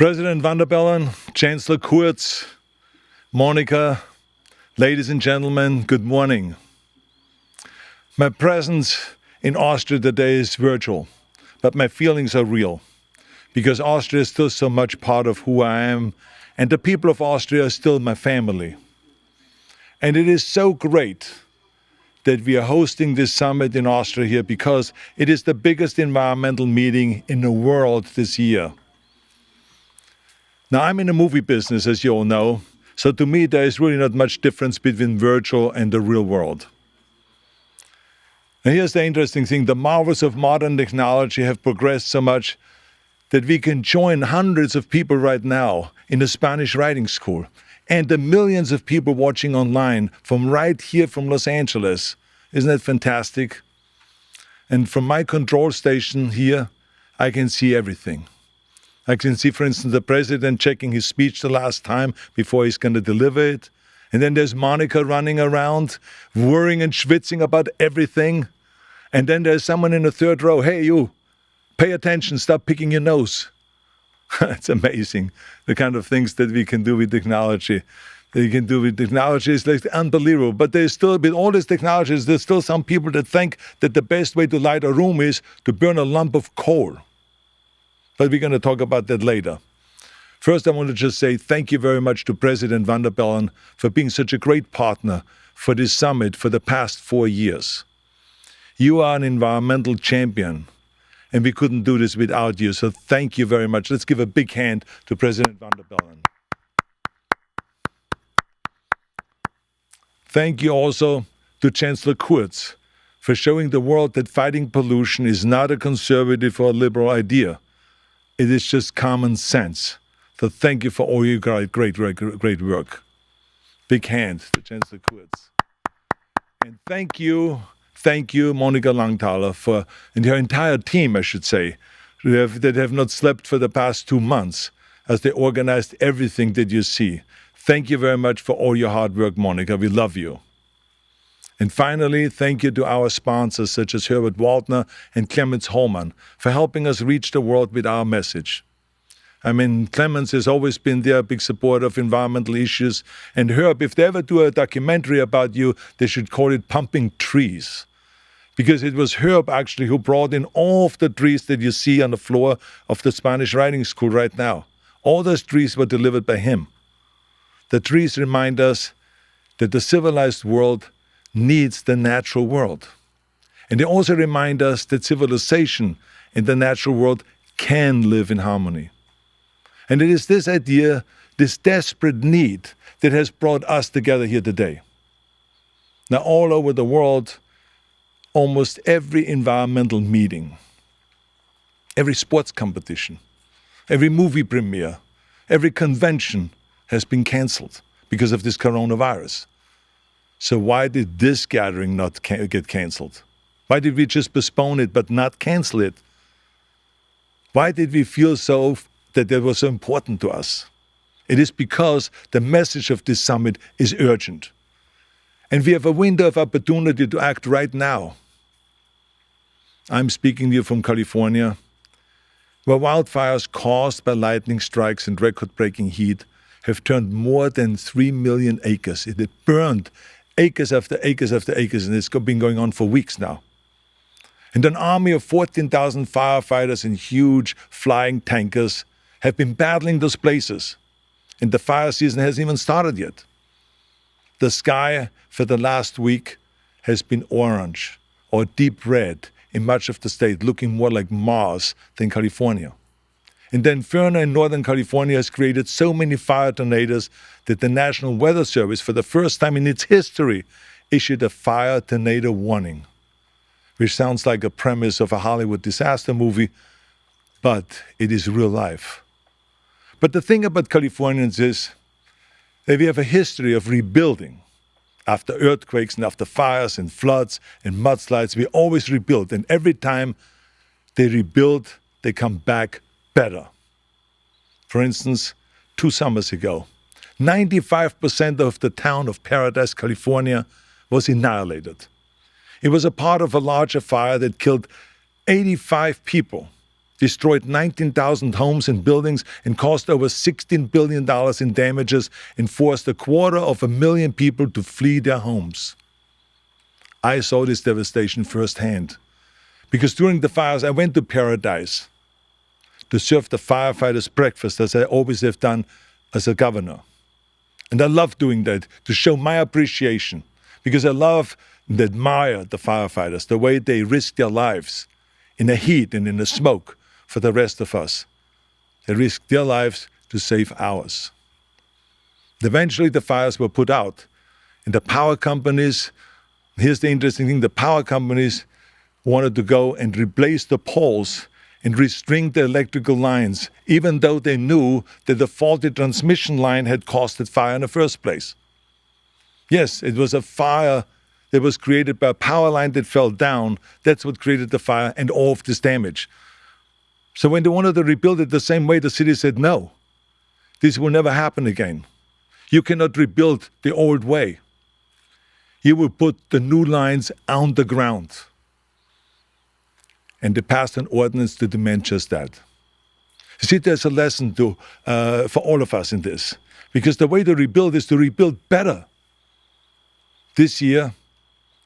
President van der Bellen, Chancellor Kurz, Monica, ladies and gentlemen, good morning. My presence in Austria today is virtual, but my feelings are real, because Austria is still so much part of who I am, and the people of Austria are still my family. And it is so great that we are hosting this summit in Austria here, because it is the biggest environmental meeting in the world this year. Now, I'm in the movie business, as you all know, so to me there is really not much difference between virtual and the real world. Now here's the interesting thing: the marvels of modern technology have progressed so much that we can join hundreds of people right now in a Spanish writing school, and the millions of people watching online from right here from Los Angeles. Isn't that fantastic? And from my control station here, I can see everything. I can see, for instance, the president checking his speech the last time before he's going to deliver it. And then there's Monica running around, worrying and schwitzing about everything. And then there's someone in the third row, hey, you, pay attention, stop picking your nose. It's amazing, the kind of things that we can do with technology. Is like unbelievable. But there's still, with all these technologies, there's still some people that think that the best way to light a room is to burn a lump of coal. But we're going to talk about that later. First, I want to just say thank you very much to President van der Bellen for being such a great partner for this summit for the past 4 years. You are an environmental champion, and we couldn't do this without you, so thank you very much. Let's give a big hand to President van der Bellen. Thank you also to Chancellor Kurz for showing the world that fighting pollution is not a conservative or liberal idea. It is just common sense. So thank you for all your great work. Big hand to Chancellor Kurz. And thank you, Monica Langthaler, and her entire team, I should say, that have not slept for the past 2 months as they organized everything that you see. Thank you very much for all your hard work, Monica. We love you. And finally, thank you to our sponsors such as Herbert Waldner and Clemens Hollmann for helping us reach the world with our message. I mean, Clemens has always been there, a big supporter of environmental issues. And Herb, if they ever do a documentary about you, they should call it Pumping Trees. Because it was Herb actually who brought in all of the trees that you see on the floor of the Spanish writing school right now. All those trees were delivered by him. The trees remind us that the civilized world needs the natural world. And they also remind us that civilization and the natural world can live in harmony. And it is this idea, this desperate need, that has brought us together here today. Now, all over the world, almost every environmental meeting, every sports competition, every movie premiere, every convention has been cancelled because of this coronavirus. So why did this gathering not get cancelled? Why did we just postpone it but not cancel it? Why did we feel that was so important to us? It is because the message of this summit is urgent. And we have a window of opportunity to act right now. I'm speaking to you from California, where wildfires caused by lightning strikes and record-breaking heat have turned more than 3 million acres. It burned acres after acres after acres, and it's been going on for weeks now. And an army of 14,000 firefighters in huge flying tankers have been battling those places. And the fire season hasn't even started yet. The sky for the last week has been orange or deep red in much of the state, looking more like Mars than California. And the inferno in Northern California has created so many fire tornadoes that the National Weather Service, for the first time in its history, issued a fire tornado warning, which sounds like a premise of a Hollywood disaster movie, but it is real life. But the thing about Californians is that we have a history of rebuilding. After earthquakes and after fires and floods and mudslides, we always rebuild. And every time they rebuild, they come back better. For instance, 2 summers ago, 95% of the town of Paradise, California, was annihilated. It was a part of a larger fire that killed 85 people destroyed 19,000 homes and buildings, and caused over $16 billion in damages, and forced 250,000 people to flee their homes. I saw this devastation firsthand, because during the fires I went to Paradise to serve the firefighters breakfast, as I always have done as a governor. And I love doing that, to show my appreciation, because I love and admire the firefighters, the way they risk their lives in the heat and in the smoke for the rest of us. They risk their lives to save ours. Eventually the fires were put out, and the power companies, here's the interesting thing, the power companies wanted to go and replace the poles and restring the electrical lines, even though they knew that the faulty transmission line had caused that fire in the first place. Yes, it was a fire that was created by a power line that fell down. That's what created the fire and all of this damage. So when they wanted to rebuild it the same way, the city said, no, this will never happen again. You cannot rebuild the old way. You will put the new lines on the ground. And they passed an ordinance to demand just that. You see, there's a lesson for all of us in this. Because the way to rebuild is to rebuild better. This year,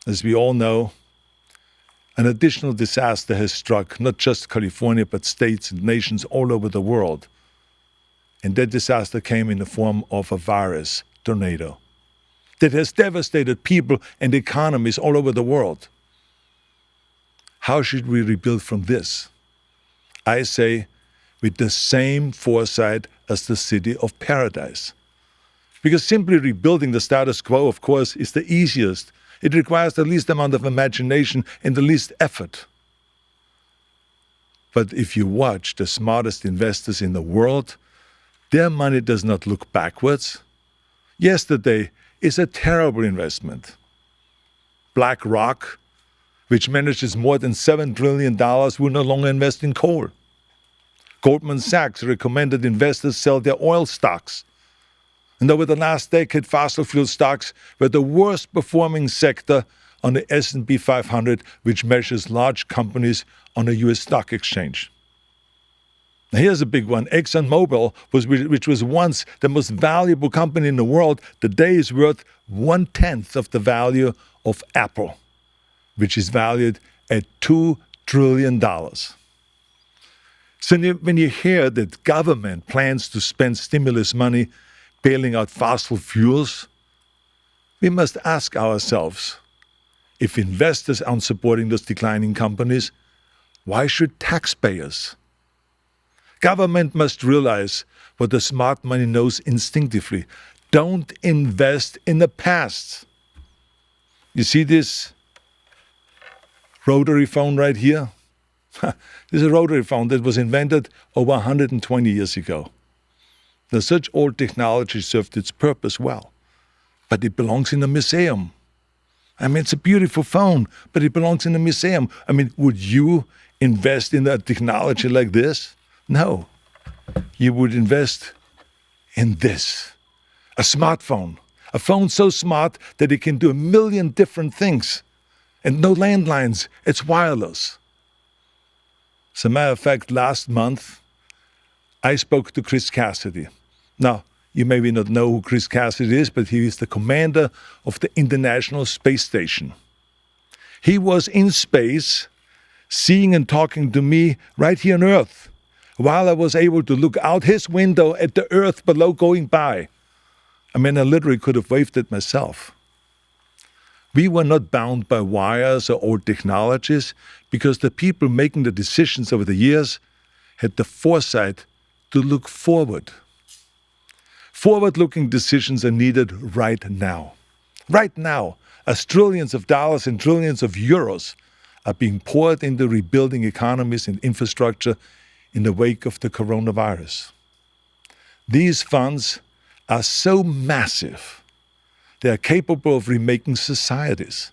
as we all know, an additional disaster has struck not just California, but states and nations all over the world. And that disaster came in the form of a virus, tornado, that has devastated people and economies all over the world. How should we rebuild from this? I say, with the same foresight as the city of Paradise. Because simply rebuilding the status quo, of course, is the easiest. It requires the least amount of imagination and the least effort. But if you watch the smartest investors in the world, their money does not look backwards. Yesterday is a terrible investment. BlackRock, which manages more than $7 trillion, will no longer invest in coal. Goldman Sachs recommended investors sell their oil stocks. And over the last decade, fossil fuel stocks were the worst performing sector on the S&P 500, which measures large companies on a US stock exchange. Now here's a big one. ExxonMobil, which was once the most valuable company in the world, today is worth 1/10 of the value of Apple, which is valued at $2 trillion. So when you hear that government plans to spend stimulus money bailing out fossil fuels, we must ask ourselves, if investors aren't supporting those declining companies, why should taxpayers? Government must realize what the smart money knows instinctively. Don't invest in the past. You see this rotary phone right here? This is a rotary phone that was invented over 120 years ago. Now, such old technology served its purpose well, but it belongs in a museum. I mean, it's a beautiful phone, but it belongs in a museum. I mean, would you invest in a technology like this? No. You would invest in this, a smartphone, a phone so smart that it can do 1 million different things, and no landlines, it's wireless. As a matter of fact, last month, I spoke to Chris Cassidy. Now, you maybe not know who Chris Cassidy is, but he is the commander of the International Space Station. He was in space, seeing and talking to me right here on Earth, while I was able to look out his window at the Earth below going by. I mean, I literally could have waved at myself. We were not bound by wires or old technologies because the people making the decisions over the years had the foresight to look forward. Forward-looking decisions are needed right now. Right now, as trillions of dollars and trillions of euros are being poured into rebuilding economies and infrastructure in the wake of the coronavirus. These funds are so massive, they are capable of remaking societies.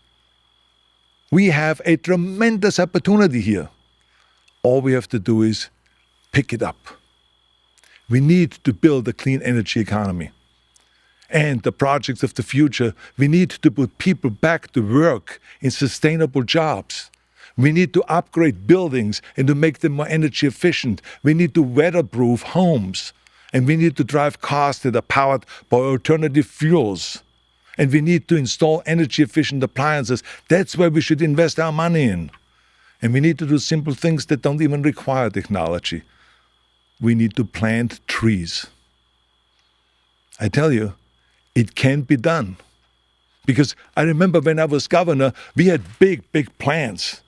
We have a tremendous opportunity here. All we have to do is pick it up. We need to build a clean energy economy. And the projects of the future, we need to put people back to work in sustainable jobs. We need to upgrade buildings and to make them more energy efficient. We need to weatherproof homes. And we need to drive cars that are powered by alternative fuels. And we need to install energy efficient appliances. That's where we should invest our money in. And we need to do simple things that don't even require technology. We need to plant trees. I tell you, it can be done. Because I remember when I was governor, we had big plans.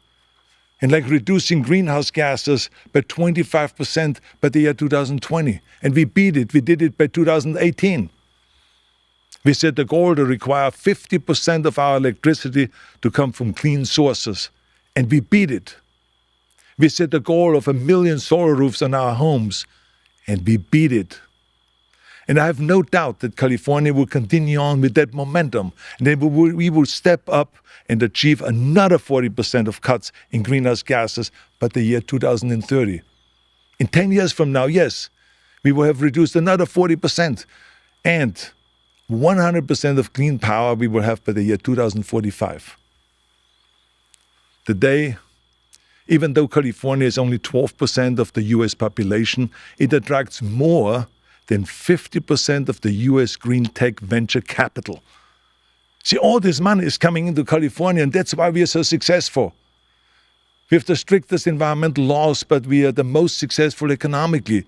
And like reducing greenhouse gases by 25% by the year 2020. And we beat it. We did it by 2018. We set the goal to require 50% of our electricity to come from clean sources. And we beat it. We set the goal of 1 million solar roofs on our homes. And we beat it. And I have no doubt that California will continue on with that momentum. And then we will step up and achieve another 40% of cuts in greenhouse gases by the year 2030. In 10 years from now, yes, we will have reduced another 40%. And 100% of clean power we will have by the year 2045. Today, even though California is only 12% of the US population, it attracts more than 50% of the US green tech venture capital. See, all this money is coming into California, and that's why we are so successful. We have the strictest environmental laws, but we are the most successful economically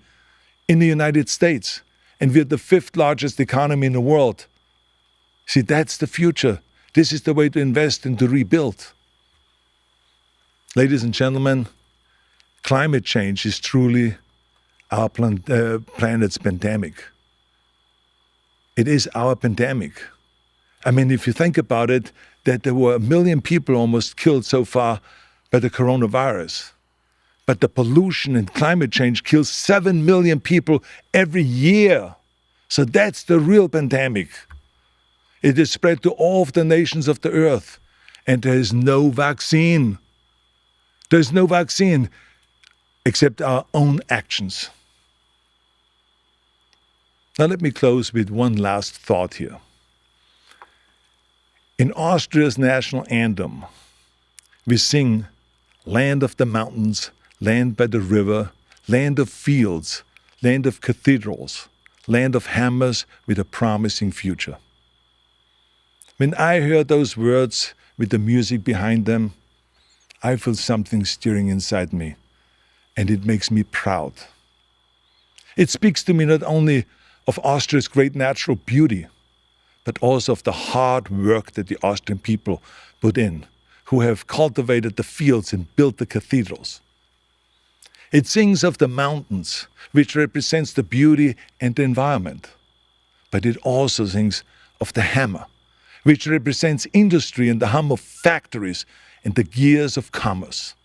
in the United States. And we are the 5th largest economy in the world. See, that's the future. This is the way to invest and to rebuild. Ladies and gentlemen, climate change is truly our planet's pandemic. It is our pandemic. I mean, if you think about it, that there were 1 million people almost killed so far by the coronavirus. But the pollution and climate change kills 7 million people every year. So that's the real pandemic. It is spread to all of the nations of the earth. And there is no vaccine. There is no vaccine except our own actions. Now let me close with one last thought here. In Austria's national anthem, we sing, land of the mountains, land by the river, land of fields, land of cathedrals, land of hammers with a promising future. When I hear those words with the music behind them, I feel something stirring inside me, and it makes me proud. It speaks to me not only of Austria's great natural beauty, but also of the hard work that the Austrian people put in, who have cultivated the fields and built the cathedrals. It sings of the mountains, which represents the beauty and the environment. But it also sings of the hammer, which represents industry and the hum of factories and the gears of commerce.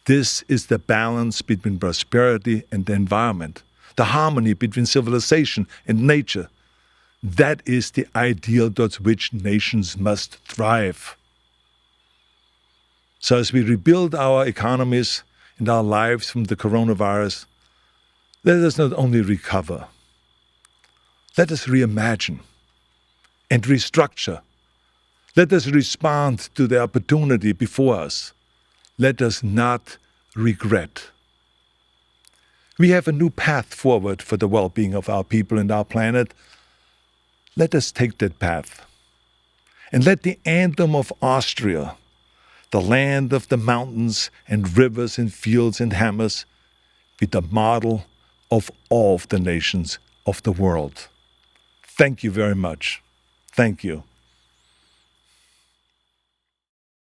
This is the balance between prosperity and the environment, the harmony between civilization and nature. That is the ideal towards which nations must thrive. So as we rebuild our economies and our lives from the coronavirus, let us not only recover, let us reimagine and restructure. Let us respond to the opportunity before us. Let us not regret. We have a new path forward for the well-being of our people and our planet. Let us take that path. And let the anthem of Austria, the land of the mountains and rivers and fields and hammers, be the model of all of the nations of the world. Thank you very much. Thank you.